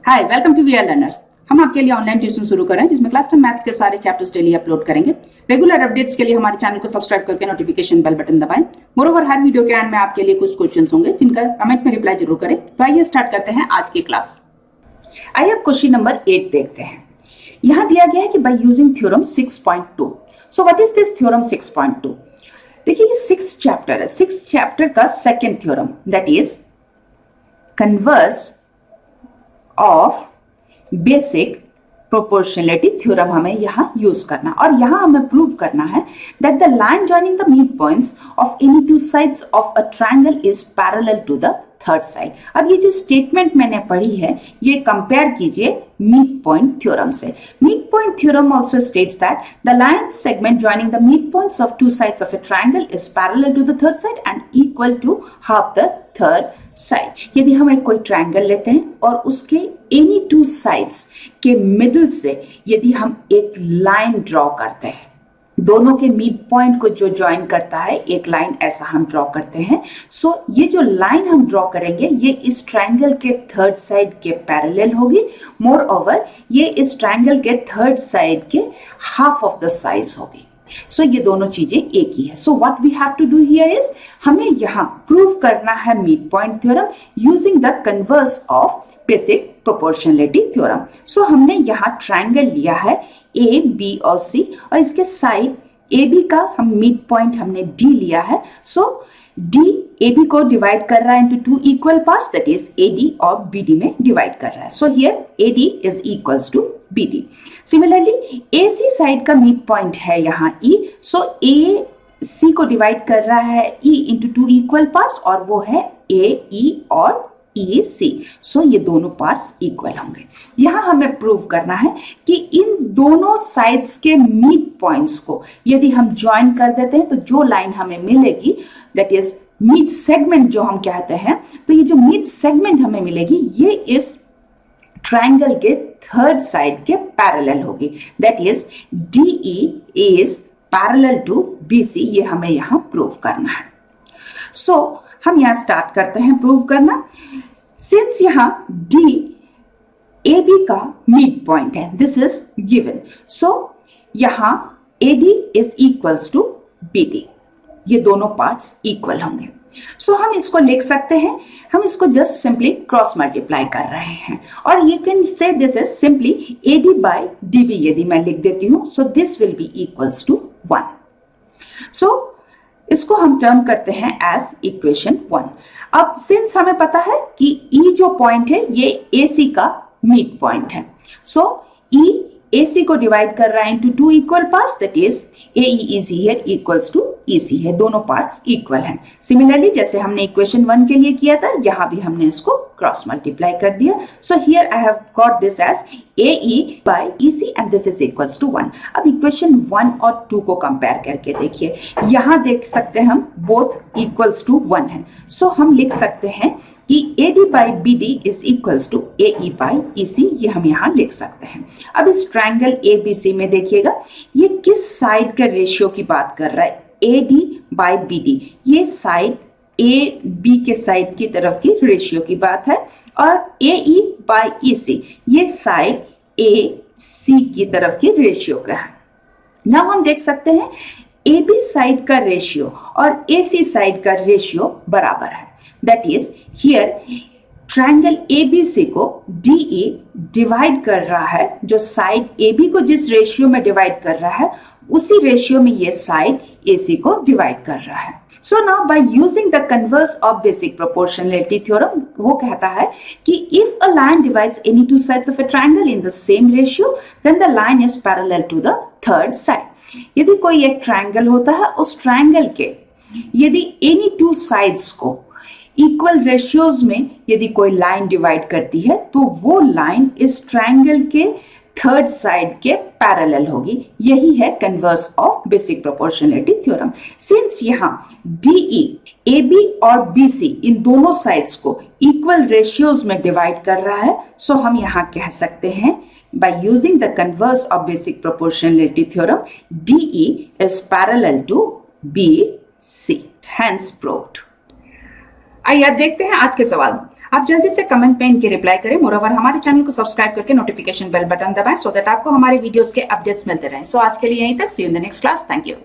Hi, welcome to VRLearners। हम आपके लिए ऑनलाइन ट्यूशन शुरू कर रहे हैं जिसमें क्लास 10 मैथ्स के सारे चैप्टर्स डेली अपलोड करेंगे। रेगुलर अपडेट्स के लिए हमारे चैनल को सब्सक्राइब करके नोटिफिकेशन बेल बटन दबाएं। मोरोवर हर वीडियो के एंड में आपके लिए कुछ क्वेश्चंस होंगे जिनका कमेंट में रिप्लाई जरूर करें। तो आइए स्टार्ट करते हैं आज की क्लास। आइए अब क्वेश्चन नंबर 8 देखते हैं। यहाँ दिया गया है कि by using theorem 6.2। So what is this theorem 6.2? देखिए ये 6 चैप्टर है। 6 चैप्टर का second theorem that is converse of basic proportionality theorem हमें यहां यूज करना और यहां हमें प्रूव करना है that the line joining the mid points of any two sides of a triangle is parallel to the third side. अब ये जो स्टेटमेंट मैंने पढ़ी है ये कंपेयर कीजिए मिड पॉइंट थ्योरम से। Mid point theorem also states that the line segment joining the mid points of two sides of a triangle is parallel to the third side and equal to half the third side. यदि हम एक कोई triangle लेते हैं और उसके any two sides के middle से यदि हम एक लाइन ड्रॉ करते हैं, दोनों के मिड पॉइंट को जो ज्वाइन करता है एक लाइन ऐसा हम ड्रॉ करते हैं। सो ये जो लाइन हम ड्रॉ करेंगे ये इस ट्रायंगल के थर्ड साइड के पैरेलल होगी। मोर ओवर ये इस ट्रायंगल के थर्ड साइड के हाफ ऑफ द साइज होगी। सो ये दोनों चीजें एक ही है। So what we have to do here is हमें यहां प्रूव करना है mid point theorem using the converse of basic proportionality theorem. So हमने यहां ट्रायंगल लिया है ए बी और सी और इसके साइड ए बी का हम मिड पॉइंट हमने डी लिया है। सो डी ए बी को डिवाइड कर रहा है into two equal parts that is A D और बी डी में डिवाइड कर रहा है। So here A D is equals to B D. Similarly A C side का मिड पॉइंट है यहाँ ई। सो ए सी को डिवाइड कर रहा है E into two equal parts और वो है ए ई और ई सी। सो ये दोनों पार्ट्स इक्वल होंगे। यहां हमें प्रूव करना है कि इन दोनों साइड्स के मिड पॉइंट्स को यदि हम ज्वाइन कर देते हैं तो जो लाइन हमें मिलेगी दैट इज मिड सेगमेंट जो हम कहते हैं, तो ये जो मिड सेगमेंट हमें मिलेगी ये इस ट्रायंगल के थर्ड साइड के पैरेलल होगी। That is DE is parallel to BC। ये हमें यहां प्रूव करना है। सो हम यहां स्टार्ट करते हैं प्रूव करना। सिंस यहां D AB का मिड पॉइंट है, दिस इज गिवन। सो यहां AD is equals to BD। ये दोनों पार्ट्स इक्वल होंगे। सो हम इसको लिख सकते हैं, हम इसको जस्ट सिंपली क्रॉस मल्टीप्लाई कर रहे हैं और you can say this is simply AD by DB यदि मैं लिख देती हूं। So this will be equals to 1। सो इसको हम टर्म करते हैं एज इक्वेशन 1। अब सिंस हमें पता है कि E जो पॉइंट है ये AC का मिड पॉइंट है। सो E AC को डिवाइड कर रहा है into two equal parts that is AE is here equals to EC है। दोनों पार्ट्स इक्वल हैं। सिमिलरली जैसे हमने इक्वेशन 1 के लिए किया था यहां भी हमने इसको क्रॉस मल्टीप्लाई कर दिया। So here I have got this as AE by EC and this is equals to 1। अब इक्वेशन 1 और 2 को कंपेयर करके देखिए, यहां देख सकते हैं हम बोथ इक्वल्स टू 1 है। सो हम लिख सकते हैं कि AD by BD is equals to AE by EC। ये हम यहाँ लिख सकते हैं। अब इस ट्रायंगल ABC में देखिएगा ये किस साइड के रेशियो की बात कर रहा है, AD बाई BD। ये साइड AB के साइड की तरफ की रेशियो की बात है और AE बाई EC ये साइड AC की तरफ की रेशियो का है। नाउ हम देख सकते हैं AB साइड का रेशियो और AC साइड का रेशियो बराबर है। That is here triangle ABC को DE डिवाइड कर रहा है, जो साइड AB को जिस रेशियो में डिवाइड कर रहा है उसी रेशियो में ये साइड AC को डिवाइड कर रहा है। So now by using the converse of basic proportionality theorem वो कहता है कि if a line divides any two sides of a triangle in the same ratio then the line is parallel to the third side. यदि कोई एक triangle होता है उस ट्रायंगल के यदि एनी टू साइड्स को इक्वल रेशियोज में यदि कोई लाइन डिवाइड करती है तो वो लाइन इस ट्रायंगल के थर्ड साइड के पैरेलल होगी। यही है converse of basic proportionality theorem. Since यहां DE AB और BC इन दोनों साइड्स को इक्वल रेशियोज में डिवाइड कर रहा है, सो हम यहां कह सकते हैं by using the converse of basic proportionality theorem DE is parallel to BC। Hence proved. आइए अब देखते हैं आज के सवाल। आप जल्दी से कमेंट पे इनके रिप्लाई करें। मोरओवर हमारे चैनल को सब्सक्राइब करके नोटिफिकेशन बेल बटन दबाएं सो दैट आपको हमारे वीडियोस के अपडेट्स मिलते रहें। सो आज के लिए यहीं तक। See you in the next class. Thank you.